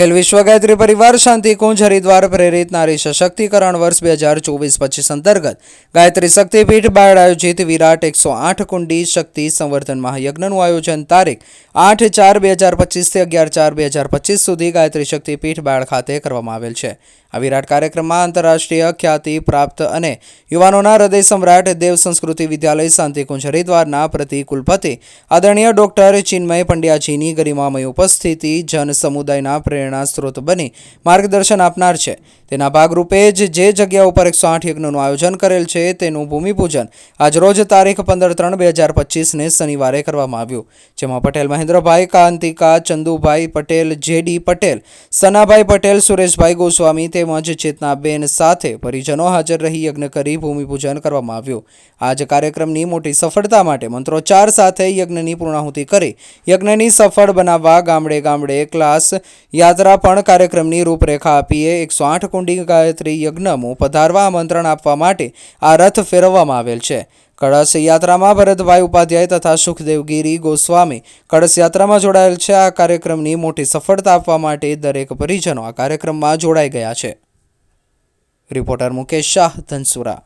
अखिल विश्व गायत्री परिवार शांति कुंज हरिद्वार प्रेरित नारी सशक्तिकरण वर्ष 2024-25 अंतर्गत गायत्री शक्तिपीठ बायड आयोजित विराट 108 कुंडी शक्ति संवर्धन महायज्ञનું આયોજન તારીખ 8/4/2025 થી 11/4/2025 સુધી ગાયત્રી શક્તિપીઠ બાયડ ખાતે કરવામાં આવેલ છે। આ વિરાટ કાર્યક્રમમાં આંતરરાષ્ટ્રીય ખ્યાતિ પ્રાપ્ત અને યુવાનોના હૃદય સમ્રાટ દેવ સંસ્કૃતિ વિદ્યાલય શાંતિકુંજ હરિદ્વારના પ્રતિ કુલપતિ આદરણીય ડોક્ટર ચિન્મય પંડ્યાજીની ગરિમામય ઉપસ્થિતિ જન સમુદાયના પ્રેરણા સ્ત્રોત બની માર્ગદર્શન આપનાર છે। તેના ભાગરૂપે જે જગ્યા ઉપર 108 યજ્ઞનું આયોજન કરેલ છે તેનું ભૂમિપૂજન આજરોજ તારીખ 15/3/2025 શનિવારે કરવામાં આવ્યું, જેમાં પટેલ મહેન્દ્રભાઈ, કાંતિકા, ચંદુભાઈ પટેલ, જેડી પટેલ, સનાભાઈ પટેલ, સુરેશભાઈ ગોસ્વામી તેમજ ચેતનાબેન સાથે પરિજનો હાજર રહી યજ્ઞ કરી ભૂમિપૂજન કરવામાં આવ્યું। આજ કાર્યક્રમની મોટી સફળતા માટે મંત્રોચ્ચાર સાથે યજ્ઞની પૂર્ણાહુતિ કરી યજ્ઞની સફળ બનાવવા ગામડે ગામડે ક્લાસ યાત્રા પણ કાર્યક્રમની રૂપરેખા આપીએ 108 કુંડી ગાયત્રી યજ્ઞમાં પધારવા આમંત્રણ આપવા માટે આ રથ ફેરવવામાં આવેલ છે। કળશ યાત્રામાં ભરતભાઈ ઉપાધ્યાય તથા સુખદેવગીરી ગોસ્વામી કળશ યાત્રામાં જોડાયેલ છે। આ કાર્યક્રમની મોટી સફળતા આપવા માટે દરેક પરિજનો આ કાર્યક્રમમાં જોડાઈ ગયા છે। રિપોર્ટર મુકેશ શાહ, ધનસુરા।